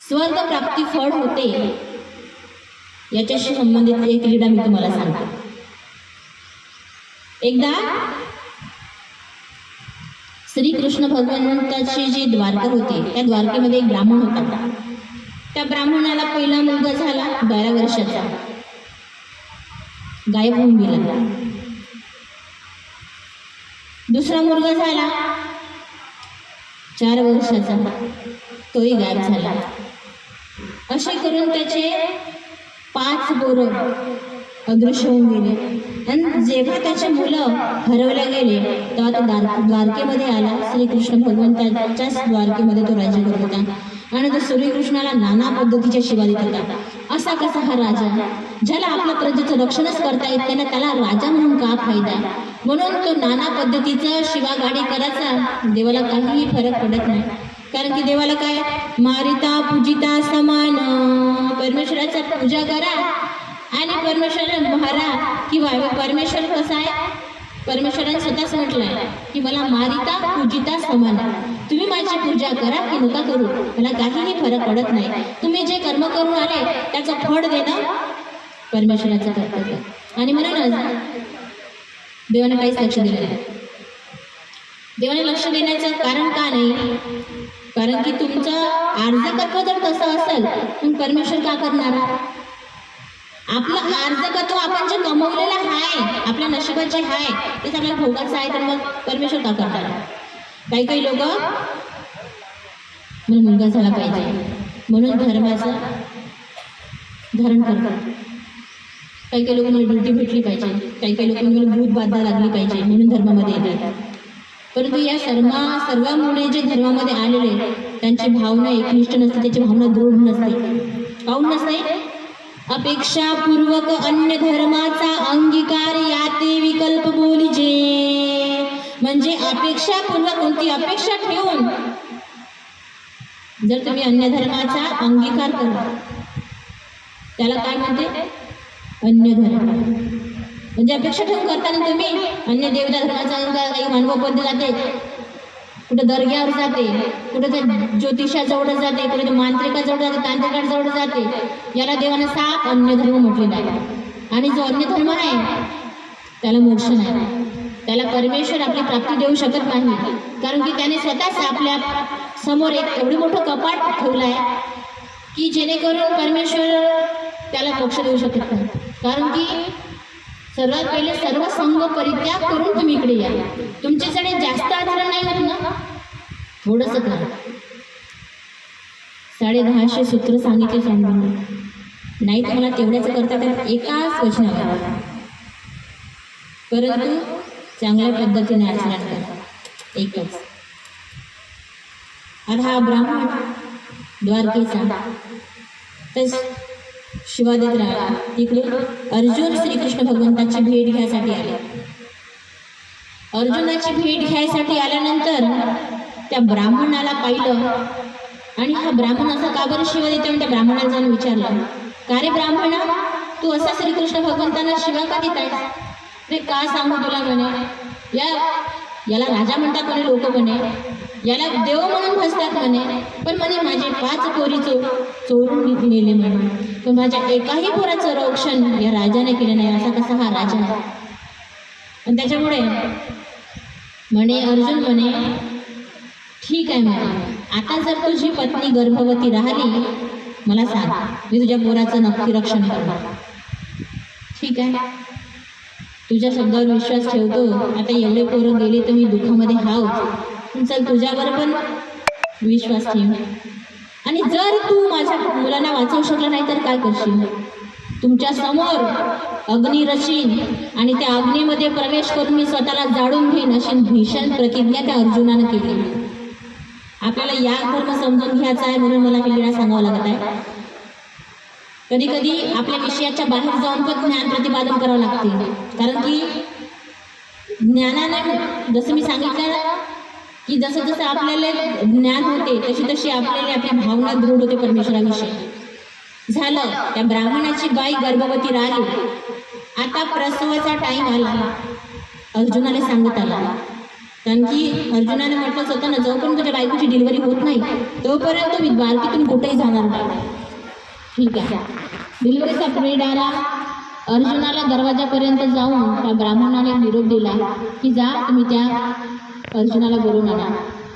स्वर्ग प्राप्ती फळ होते याच्याशी संबंधित एक लीला मी तुम्हाला सांगते. एकदा श्रीकृष्ण भगवंताची जी द्वारका होती त्या द्वारकेमध्ये एक ब्राह्मण होता. त्या ब्राह्मणाला पहिला मुलगा झाला 12 वर्षाचा, गायब होऊन गेला. दुसरा मुलगा झाला 4 वर्षाचा, तोही गायब झाला. असे करून त्याचे 5 पोरं अदृश्य होऊन गेले. आणि जेव्हा त्याचे मुलं हरवले गेले तेव्हा तो द्वारकेमध्ये आला. श्रीकृष्ण भगवंताच्याच द्वारकेमध्ये तो राज्य करत होता आणि तो श्रीकृष्णाला नाना पद्धतीच्या शिवा देत होता. असा कसा हा राजा, ज्याला आपल्या प्रजेचं रक्षणच करता येत नाही, त्याला राजा म्हणून का फायदा? म्हणून तो नाना पद्धतीचं शिवागाडी करायचा. देवाला काहीही फरक पडत नाही, कारण की देवाला काय, मारिता पूजिता समान. परमेश्वराचा पूजा करा आणि परमेश्वराला महारा. किंवा परमेश्वर कसा आहे, परमेश्वराने स्वतःच म्हटलंय की मला मारिता पूजिता समान. तुम्ही माझी पूजा करा की नका करू, मला काहीही फरक पडत नाही. तुम्ही जे कर्म करून आले त्याचं फळ देणं परमेश्वराचं कर्तव्य. आणि म्हणूनच देवाने काहीच लक्ष दिलं नाही. देवाने लक्ष देण्याचं कारण का नाही? कारण की तुमचं आर्जकत्व जर तसं असेल मग परमेश्वर का करणार? आपलं आर्जकत्व आपण जे कमवलेलं आहे, आपल्या नशिबाचे आहे, तेच आपल्याला भोगाचं आहे, तर मग परमेश्वर का करणार? काही काही लोक मला मुलगा झाला पाहिजे म्हणून धर्माचं धरण करतात. काही काही लोक मला ड्युटी भेटली पाहिजे, काही काही लोक मला भूत बाधा लागली पाहिजे म्हणून धर्मामध्ये येतात. परंतु या सर्वांमुळे जे धर्मामध्ये आलेले त्यांची भावना एकनिष्ठ नसते, त्याची भावना दृढ नसते. काऊन नसते? अपेक्षापूर्वक अन्य धर्माचा अंगीकार याते विकल्प बोलिजे. म्हणजे अपेक्षापूर्वक कोणती अपेक्षा ठेवून जर तुम्ही अन्य धर्माचा अंगीकार करा, त्याला काय म्हणते? अन्य धर्म. म्हणजे अपेक्षा ठेवून करताना तुम्ही अन्य देवता धर्माचा अंगीकार, काही मानवपद्ध जाते, कुठं दर्ग्यावर जाते, कुठं त्या ज्योतिषाजवळ जाते, कुठे मांत्रिकाजवळ जाते, तांत्रिकाजवळ जाते. याला देवाने 7 अन्य धर्म म्हटलेला आहे. आणि जो अन्य धर्म आहे त्याला मोक्ष नाही, त्याला परमेश्वर आपली प्राप्ती देऊ शकत नाही. कारण की त्याने स्वतःच आपल्या समोर एक एवढं मोठं कपाट ठेवलं आहे की जेणेकरून परमेश्वर त्याला मोक्ष देऊ शकत नाही. कारण की सर्वात पहिले सर्व संघ परित्याग करून तुम्ही इकडे या. तुमच्याकडे जास्त आचरण नाही होत ना, थोडंसं करा. 1050 सूत्र सांगितले समजून नाही, तुम्हाला तेवढ्याच करता तर एकाच वचनावर, परंतु चांगल्या पद्धतीने आचरण करा. एकच. आता हा ब्राह्मण द्वारकेचा तर शिवा देत राहिला. तिकडे अर्जुन श्रीकृष्ण भगवंताची भेट घ्यायसाठी आले. अर्जुनाची भेट घ्यायसाठी आल्यानंतर त्या ब्राह्मणाला पाहिलं आणि हा ब्राह्मण असा का बरं शिवा देतो आणि त्या ब्राह्मणाला जाऊन विचारलं, का रे ब्राह्मणा, तू असा श्रीकृष्ण भगवंतांना शिवा का देत आहेस? रे का सांगू तुला म्हणे, याला राजा म्हणतात म्हणे लोक म्हणे, याला देव म्हणून फसतात म्हणे, पण म्हणे माझे 5 पोरी चोरून नेले म्हणे, पण माझ्या एकाही पोराचं रक्षण या राजाने केलं नाही. असा कसा हा राजा आहे? आणि त्याच्यामुळे म्हणे अर्जुन म्हणे, ठीक आहे म्हणे, आता जर तुझी पत्नी गर्भवती राहिली मला सांग, मी तुझ्या पोराचं नक्की रक्षण करणार. ठीक आहे, तुझ्या शब्दावर विश्वास ठेवतो. आता एवढे पोरं गेले तर मी दुःखामध्ये हाव, चल तुझ्यावर पण विश्वास ठेव. आणि जर तू माझ्या मुलांना वाचवू शकला नाही तर काय करशील? तुमच्या समोर अग्नी रचीन आणि त्या अग्नीमध्ये प्रवेश करून मी स्वतःला जाळून घेईन, अशी भीषण प्रतिज्ञा त्या अर्जुनानं केली. आपल्याला या धर्म समजून घ्यायचा आहे म्हणून मला हे सांगावं लागत आहे. कधी कधी आपल्या विषयाच्या बाहेर जाऊन पण ज्ञान प्रतिपादन करावं लागते. कारण की ज्ञानाने जसं मी सांगितलं की जसं जसं आपल्याला ज्ञान होते तशी तशी आपल्याला आपल्या भावना दृढ होते परमेश्वराविषयी. झालं, त्या ब्राह्मणाची बाई गर्भवती राहिली. आता प्रसवाचा टाईम आला. अर्जुनाला सांगत आला कारण की अर्जुनाने म्हटलंच होतं ना, जोपर्यंत तुझ्या बायकोची डिलिव्हरी होत नाही तोपर्यंत मी द्वारकेतून कुठेही जाणार नाही. ठीक आहे. डिलिव्हरीचा पिरियड आला. अर्जुनाला दरवाजापर्यंत जाऊन त्या ब्राह्मणाने निरोप दिला की जा तुम्ही त्या अर्जुनाला बोलून आणा.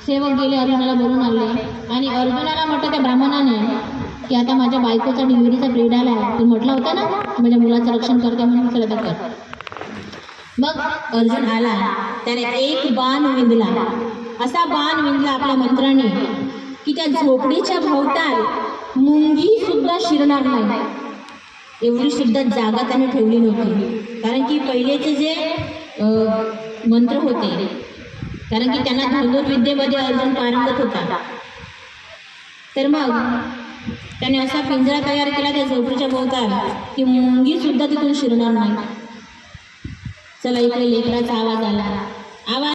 सेवक गेले, अर्जुनाला बोलून आणले आणि अर्जुनाला म्हटलं त्या ब्राह्मणाने की आता माझ्या बायकोचा डिलिव्हरीचा पिरियड आला आहे, तू म्हटलं होतं ना माझ्या मुलाचं रक्षण करते म्हणून, चला तर कर. मग अर्जुन आला, त्याने एक बाण विंदला. असा बाण विंदला आपल्या मंत्राने की त्या झोपडीच्या भोवताल मुंगी सुद्धा शिरणार नाही एवढी सुद्धा जागा त्याने ठेवली नव्हती. कारण की पहिलेचे जे मंत्र होते, कारण की त्यांना धनुर्विद्येमध्ये अर्जुन पारंगत होता, तर मग त्याने असा पिंजरा तयार केला त्या झोपडीच्या भोवताल की मुंगी सुद्धा तिथून शिरणार नाही. चला इकडे लेकराचा आवाज आला. आवाज